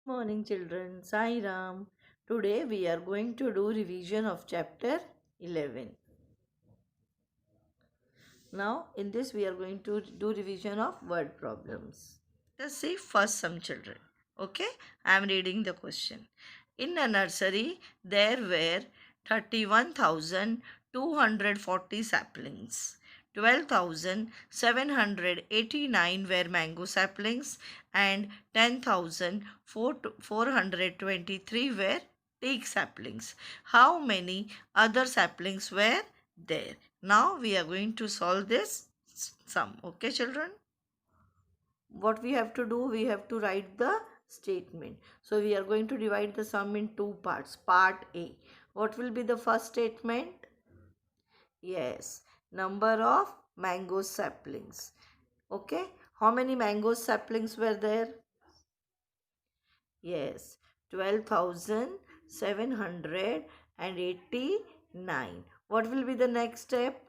Morning children, Sai Ram. Today we are going to do revision of chapter 11. Now in this we are going to do revision of word problems. Let's see first some children. Okay, I am reading the question. In a nursery there were 31,240 saplings. 12,789 were mango saplings and 10,423 were teak saplings. How many other saplings were there? Now we are going to solve this sum. Okay, children? What we have to do, we have to write the statement. So we are going to divide the sum in two parts. Part A, what will be the first statement? Yes, number of mango saplings. Okay, how many mango saplings were there? Yes, 12,789. What will be the next step?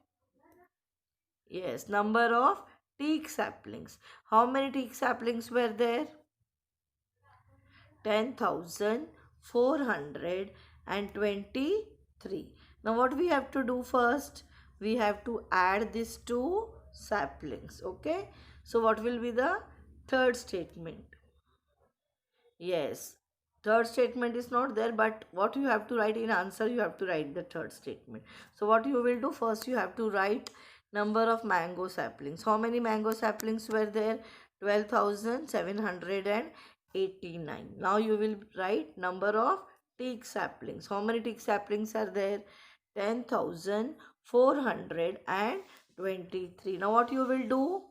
Yes, number of teak saplings. How many teak saplings were there? 10,423. Now what we have to do first? We have to add these two saplings. Okay. So what will be the third statement? Yes. Third statement is not there, but what you have to write in answer, you have to write the third statement. So what you will do first, you have to write number of mango saplings. How many mango saplings were there? 12,789. Now you will write number of teak saplings. How many teak saplings are there? 10,423. Now what you will do?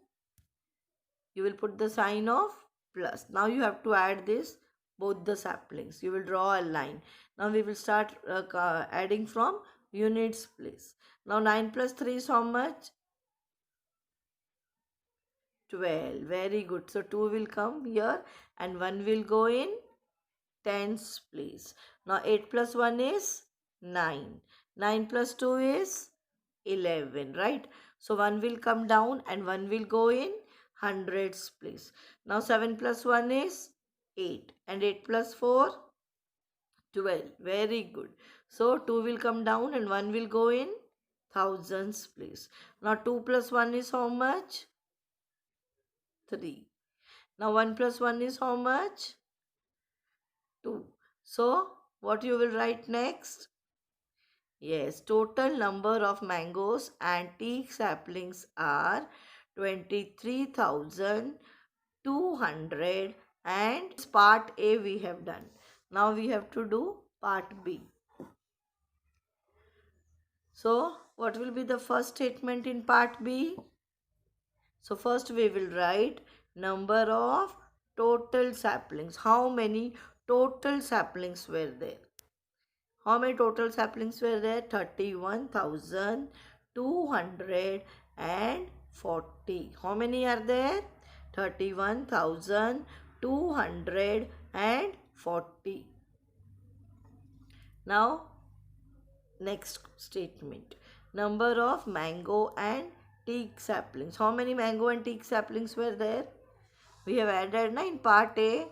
You will put the sign of plus. Now you have to add this both the saplings. You will draw a line. Now we will start adding from units place. Now 9 plus 3 is how much? 12. Very good. So 2 will come here and 1 will go in tens place. Now 8 plus 1 is 9. 9 plus 2 is 11, right? So 1 will come down and 1 will go in hundreds place. Now 7 plus 1 is 8 and 8 plus 4 12. Very good. So 2 will come down and 1 will go in thousands place. Now 2 plus 1 is how much? 3. Now 1 plus 1 is how much? 2. So what you will write next? Yes, total number of mangoes and teak saplings are 23,200, and part A we have done. Now we have to do part B. So what will be the first statement in part B? So first we will write number of total saplings. How many total saplings were there? How many total saplings were there? 31,240. How many are there? 31,240. Now, next statement. Number of mango and teak saplings. How many mango and teak saplings were there? We have added in part A.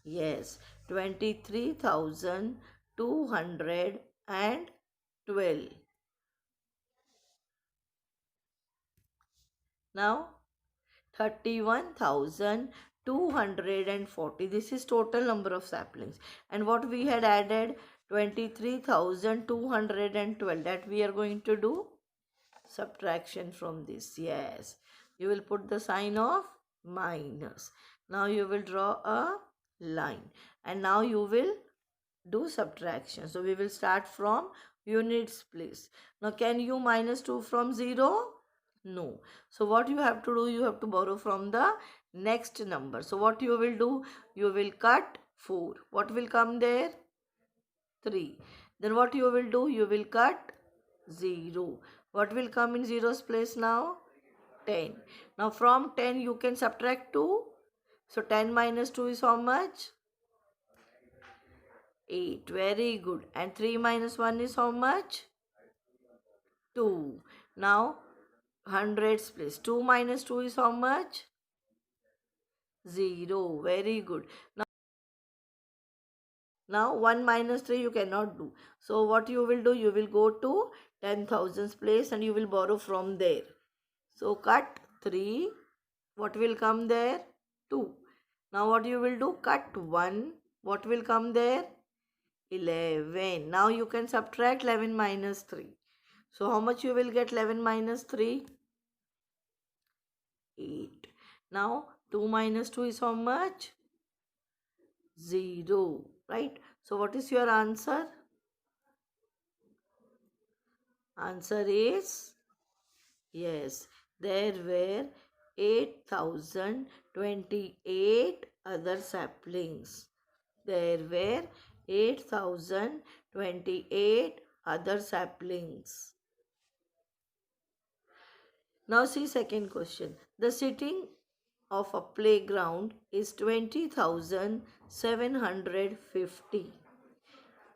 Yes, 23,212. Now 31,240. This is total number of saplings. And what we had added? 23,212. That we are going to do subtraction from this. Yes. You will put the sign of minus. Now you will draw a line. And now you will do subtraction. So we will start from units place. Now can you minus 2 from 0? No. So what you have to do, you have to borrow from the next number. So what you will do, you will cut 4. What will come there? 3. Then what you will do, you will cut 0. What will come in 0's place now? 10. Now from 10 you can subtract 2. So 10 minus 2 is how much? 8. Very good. And 3 minus 1 is how much? 2. Now hundreds place. 2 minus 2 is how much? 0. Very good. Now Now 1 minus 3 you cannot do. So what you will do? You will go to 10,000's place and you will borrow from there. So cut 3. What will come there? 2. Now what you will do? Cut 1. What will come there? 11. Now you can subtract 11 minus 3. So how much you will get 11 minus 3? 8. Now 2 minus 2 is how much? 0. Right? So what is your answer? Answer is yes. There were 8,028 other saplings. There were 8,028 other saplings. Now see second question. The sitting of a playground is 20,750.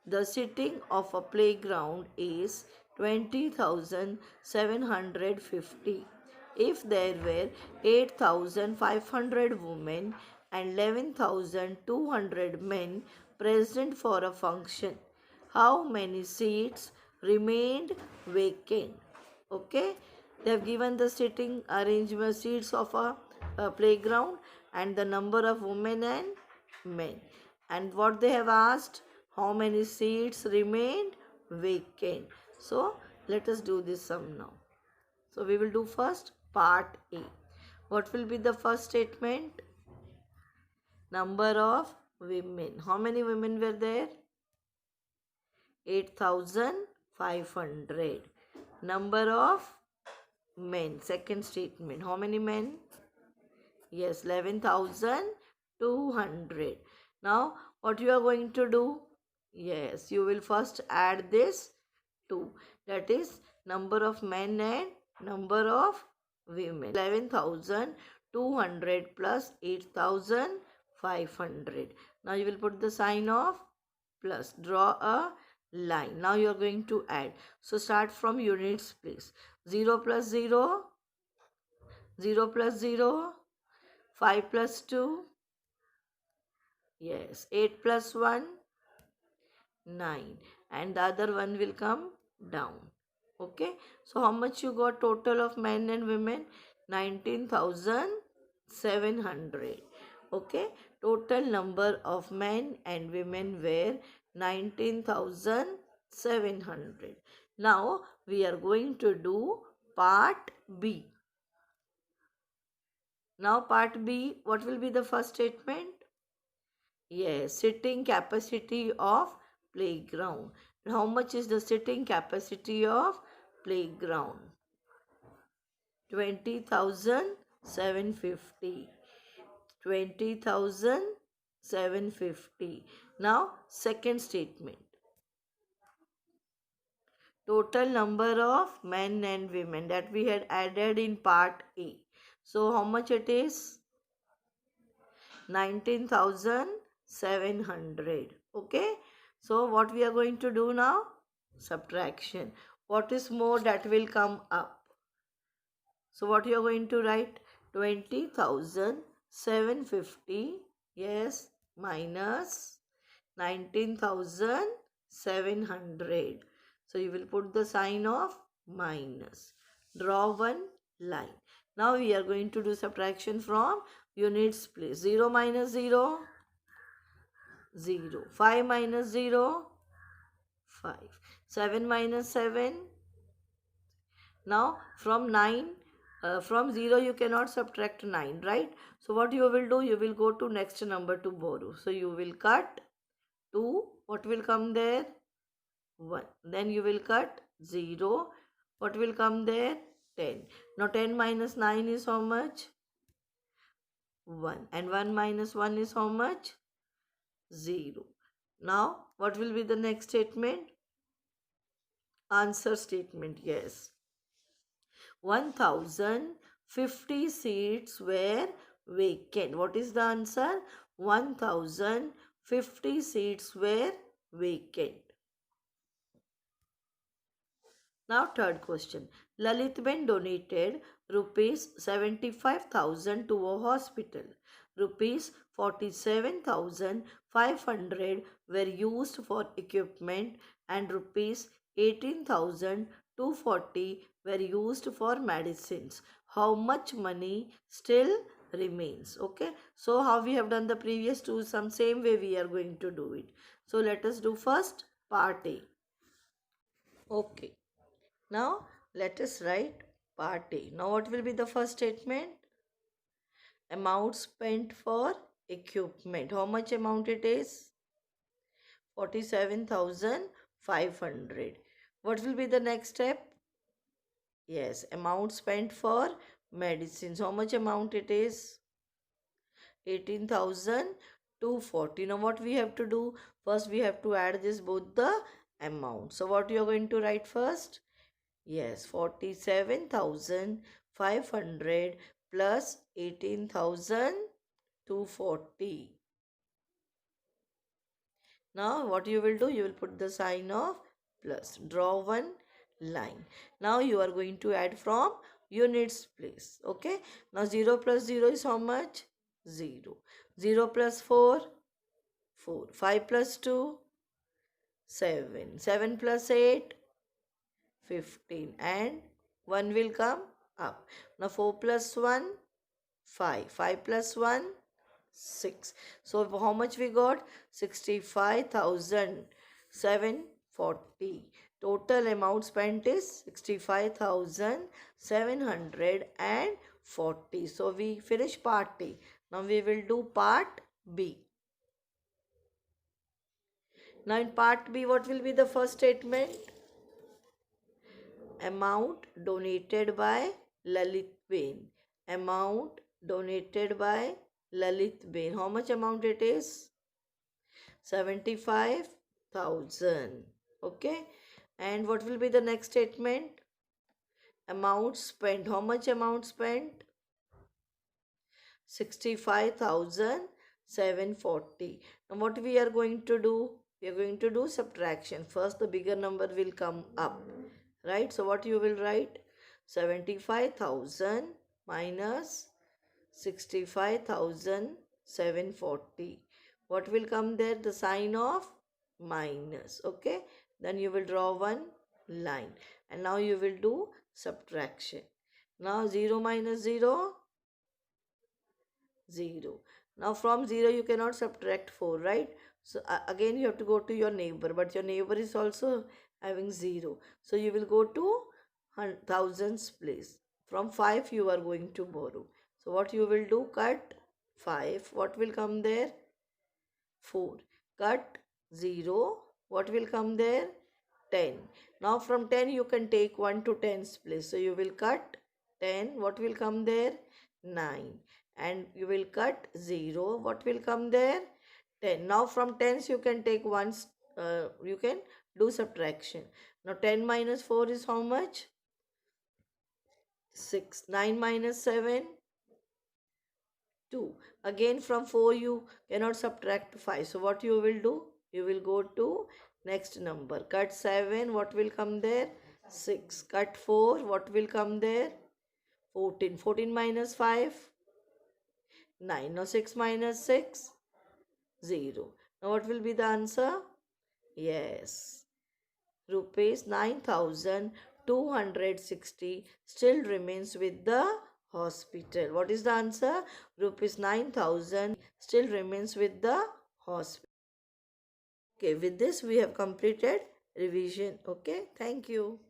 The sitting of a playground is 20,750. If there were 8,500 women and 11,200 men present for a function, how many seats remained vacant? Okay, they have given the sitting arrangement seats of a playground and the number of women and men. And what they have asked, how many seats remained vacant. So let us do this sum now. So we will do first part A. What will be the first statement? Number of women. How many women were there? 8,500. Number of men. Second statement. How many men? Yes, 11,200. Now what you are going to do? Yes, you will first add this 2. That is number of men and number of women. 11,200 plus 8,500. Now you will put the sign of plus. Draw a line. Now you are going to add. So start from units place. 0 plus 0. 0 plus 0. 5 plus 2. Yes. 8 plus 1. 9. And the other one will come down. Okay. So how much you got total of men and women? 19,700. Okay. Total number of men and women were 19,700. Now we are going to do part B. Now part B, what will be the first statement? Yes, sitting capacity of playground. How much is the sitting capacity of playground? 20,750. 20,750. Now second statement. Total number of men and women that we had added in part A. So how much it is? 19,700. Okay. So what we are going to do now? Subtraction. What is more that will come up? So what you are going to write? 20,750. Yes. Minus 19,700. So you will put the sign of minus. Draw one line. Now we are going to do subtraction from units place. 0 minus 0. 0. 5 minus 0. 5. 7 minus 7. Now from 9. From 0 you cannot subtract 9, right? So what you will do? You will go to next number to borrow. So you will cut 2. What will come there? 1. Then you will cut 0. What will come there? 10. Now 10 minus 9 is how much? 1. And 1 minus 1 is how much? 0. Now what will be the next statement? Answer statement. Yes. 1,050 seats were vacant. What is the answer? 1,050 seats were vacant. Now third question. Lalitben donated rupees 75,000 to a hospital. Rupees 47,000 500 were used for equipment and rupees 18,240 were used for medicines. How much money still remains? Okay, so how we have done the previous two, some same way we are going to do it. So let us do first part A. Okay, now let us write part A. Now what will be the first statement? Amount spent for equipment. How much amount it is? 47,500. What will be the next step? Yes, amount spent for medicines. How much amount it is? 18,240. Now what we have to do? First we have to add this both the amount. So what you are going to write first? Yes, 47,500 plus 18,240. Now what you will do? You will put the sign of plus. Draw one line. Now you are going to add from units place. Okay. Now 0 plus 0 is how much? 0. 0 plus 4? 4. 5 plus 2? 7. 7 plus 8? 15. And 1 will come up. Now 4 plus 1? 5. 5 plus 1? 6. So how much we got? 65,740. Total amount spent is 65,740. So we finish part A. Now we will do part B. Now in part B, what will be the first statement? Amount donated by Lalit Bain. Amount donated by Lalit Bain. How much amount it is? 75,000. Okay. And what will be the next statement? Amount spent. How much amount spent? 65,740. Now what we are going to do? We are going to do subtraction. First the bigger number will come up. Right? So what you will write? 75,000 minus 65,740. What will come there? The sign of minus. Okay. Then you will draw one line. And now you will do subtraction. Now 0 minus 0? 0. Now from 0 you cannot subtract 4, right? So again you have to go to your neighbor. But your neighbor is also having 0. So you will go to thousands place. From 5 you are going to borrow. So what you will do? Cut 5. What will come there? 4. Cut 0. What will come there? 10. Now from 10 you can take 1 to 10's place. So you will cut 10. What will come there? 9. And you will cut 0. What will come there? 10. Now from 10's you can take ones. You can do subtraction. Now 10 minus 4 is how much? 6. 9 minus 7? 2. Again from 4 you cannot subtract 5. So what you will do? You will go to next number. Cut 7. What will come there? 6. Cut 4. What will come there? 14. 14 minus 5? 9. Now 6 minus 6? 0. Now what will be the answer? Yes. Rupees 9,260 still remains with the hospital. What is the answer? Rupees 9,000 still remains with the hospital. Okay, with this we have completed revision. Okay, thank you.